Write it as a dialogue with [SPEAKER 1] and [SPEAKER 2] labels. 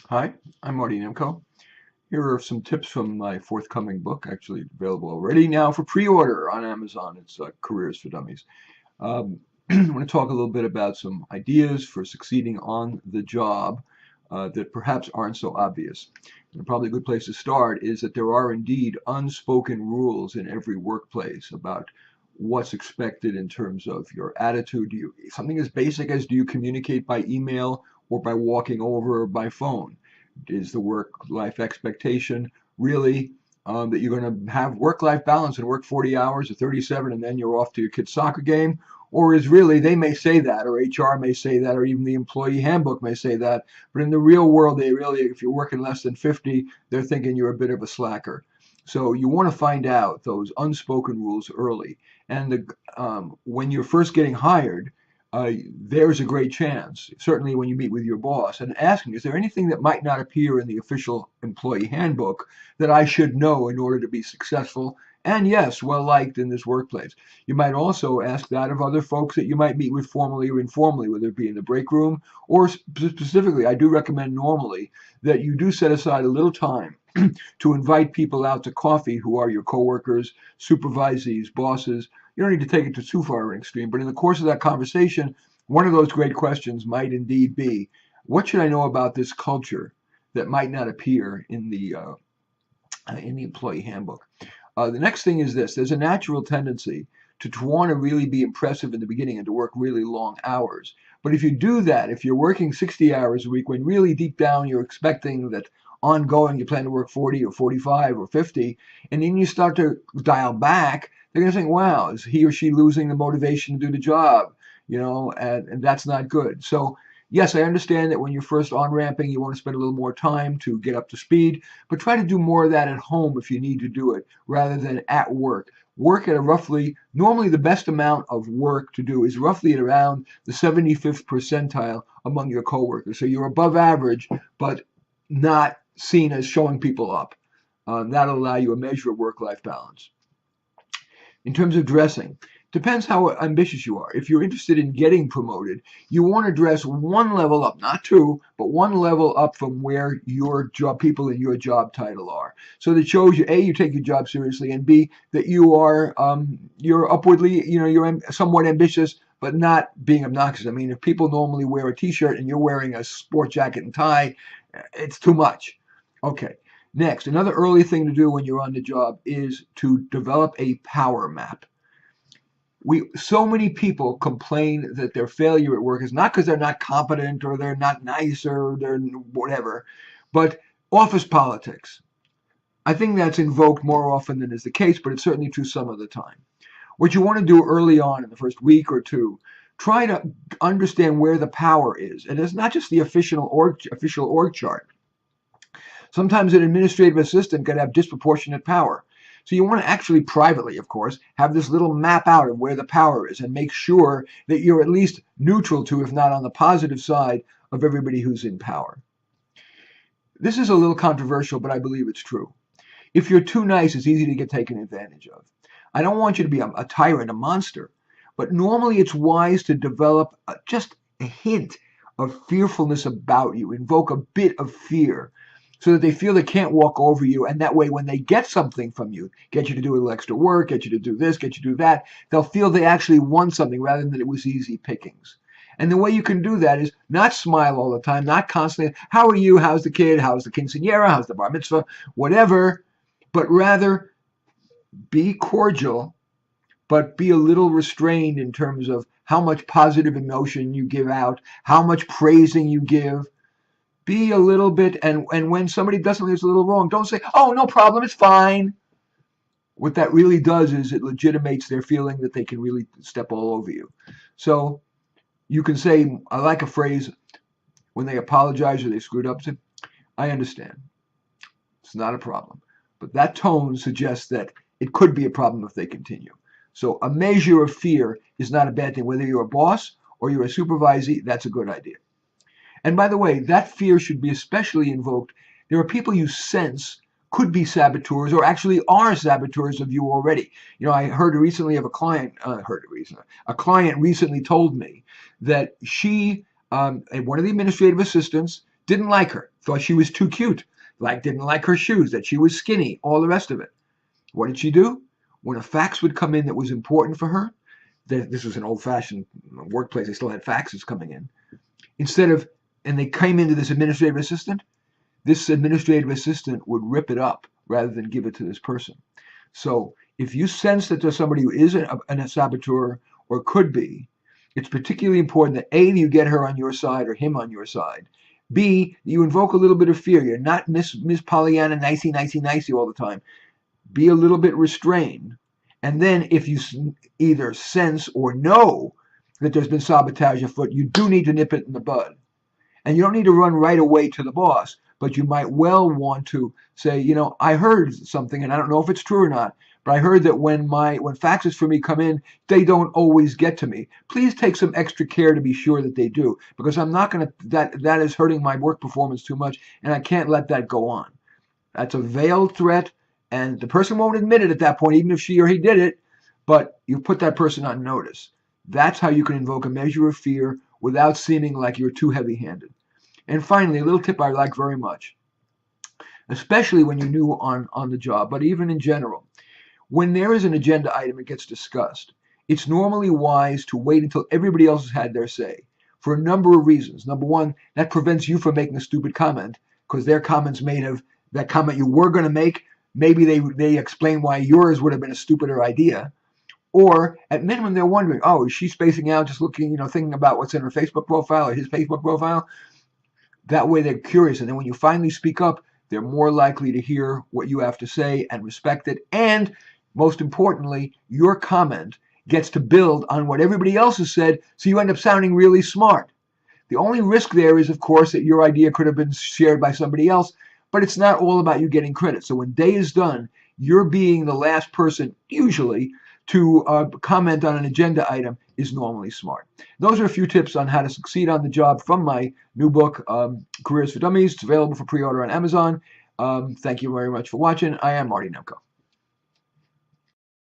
[SPEAKER 1] Hi, I'm Marty Nemko. Here are some tips from my forthcoming book, actually available already now for pre-order on Amazon. It's Careers for Dummies. I want to talk a little bit about some ideas for succeeding on the job that perhaps aren't so obvious. And probably a good place to start is that there are indeed unspoken rules in every workplace about what's expected in terms of your attitude. Something as basic as, do you communicate by email or by walking over or by phone? Is the work-life expectation really that you're going to have work-life balance and work 40 hours or 37 and then you're off to your kid's soccer game? Or is really, they may say that, or HR may say that, or even the employee handbook may say that, but in the real world, they really, if you're working less than 50, they're thinking you're a bit of a slacker. So you want to find out those unspoken rules early. And when you're first getting hired, there's a great chance, certainly when you meet with your boss, and asking, is there anything that might not appear in the official employee handbook that I should know in order to be successful and, yes, well liked in this workplace? You might also ask that of other folks that you might meet with formally or informally, whether it be in the break room or specifically, I do recommend normally that you do set aside a little time to invite people out to coffee who are your coworkers, supervisees, bosses. You don't need to take it to too far an extreme, but in the course of that conversation, one of those great questions might indeed be, what should I know about this culture that might not appear in the employee handbook? The next thing is this: there's a natural tendency to want to really be impressive in the beginning and to work really long hours. But if you do that, if you're working 60 hours a week, when really deep down you're expecting that ongoing you plan to work 40 or 45 or 50, and then you start to dial back, they're going to think, wow, is he or she losing the motivation to do the job? And that's not good. So yes, I understand that when you're first on ramping, you want to spend a little more time to get up to speed, but try to do more of that at home if you need to do it rather than at work. Work at a roughly, normally the best amount of work to do is roughly at around the 75th percentile among your coworkers. So you're above average, but not seen as showing people up. That'll allow you a measure of work-life balance. In terms of dressing, depends how ambitious you are. If you're interested in getting promoted, you want to dress one level up, not two, but one level up from where your job people in your job title are. So that shows you, A, you take your job seriously, and B, that you're upwardly, you're somewhat ambitious, but not being obnoxious. I mean, if people normally wear a t-shirt and you're wearing a sport jacket and tie, it's too much. Okay. Next, another early thing to do when you're on the job is to develop a power map. So many people complain that their failure at work is not because they're not competent or they're not nice or they're whatever, but office politics. I think that's invoked more often than is the case, but it's certainly true some of the time. What you want to do early on in the first week or two, try to understand where the power is. And it's not just the official org chart. Sometimes an administrative assistant can have disproportionate power. So you want to actually privately, of course, have this little map out of where the power is and make sure that you're at least neutral to, if not on the positive side, of everybody who's in power. This is a little controversial, but I believe it's true. If you're too nice, it's easy to get taken advantage of. I don't want you to be a tyrant, a monster, but normally it's wise to develop just a hint of fearfulness about you, invoke a bit of fear, so that they feel they can't walk over you. And that way, when they get something from you, get you to do a little extra work, get you to do this, get you to do that, they'll feel they actually won something rather than it was easy pickings. And the way you can do that is not smile all the time, not constantly, how are you, how's the kid, how's the quinceanera, how's the bar mitzvah, whatever, but rather be cordial, but be a little restrained in terms of how much positive emotion you give out, how much praising you give. Be a little bit, and when somebody does something that's a little wrong, don't say, oh, no problem, it's fine. What that really does is it legitimates their feeling that they can really step all over you. So you can say, I like a phrase, when they apologize or they screwed up, say, I understand. It's not a problem. But that tone suggests that it could be a problem if they continue. So a measure of fear is not a bad thing. Whether you're a boss or you're a supervisee, that's a good idea. And by the way, that fear should be especially invoked. There are people you sense could be saboteurs or actually are saboteurs of you already. I heard recently of a client, a client recently told me that she, one of the administrative assistants, didn't like her, thought she was too cute, didn't like her shoes, that she was skinny, all the rest of it. What did she do? When a fax would come in that was important for her, this was an old-fashioned workplace, they still had faxes coming in. And they came into this administrative assistant would rip it up rather than give it to this person. So if you sense that there's somebody who is a saboteur or could be, it's particularly important that A, you get her on your side or him on your side. B, you invoke a little bit of fear. You're not Miss Pollyanna, nicey, nicey, nicey all the time. Be a little bit restrained. And then if you either sense or know that there's been sabotage afoot, you do need to nip it in the bud. And you don't need to run right away to the boss, but you might well want to say, I heard something, and I don't know if it's true or not, but I heard that when faxes for me come in, they don't always get to me. Please take some extra care to be sure that they do, because I'm not going to, that is hurting my work performance too much, and I can't let that go on. That's a veiled threat, and the person won't admit it at that point, even if she or he did it, but you put that person on notice. That's how you can invoke a measure of fear without seeming like you're too heavy-handed. And finally, a little tip I like very much, especially when you're new on the job, but even in general. When there is an agenda item that gets discussed, it's normally wise to wait until everybody else has had their say for a number of reasons. Number one, that prevents you from making a stupid comment because their comment's made of that comment you were going to make. Maybe they explain why yours would have been a stupider idea. Or at minimum, they're wondering, oh, is she spacing out, just looking, thinking about what's in her Facebook profile or his Facebook profile? That way they're curious. And then when you finally speak up, they're more likely to hear what you have to say and respect it. And most importantly, your comment gets to build on what everybody else has said, so you end up sounding really smart. The only risk there is, of course, that your idea could have been shared by somebody else, but it's not all about you getting credit. So when day is done, you're being the last person, usually, to comment on an agenda item is normally smart. Those are a few tips on how to succeed on the job from my new book, Careers for Dummies. It's available for pre-order on Amazon. Thank you very much for watching. I am Marty Nemko.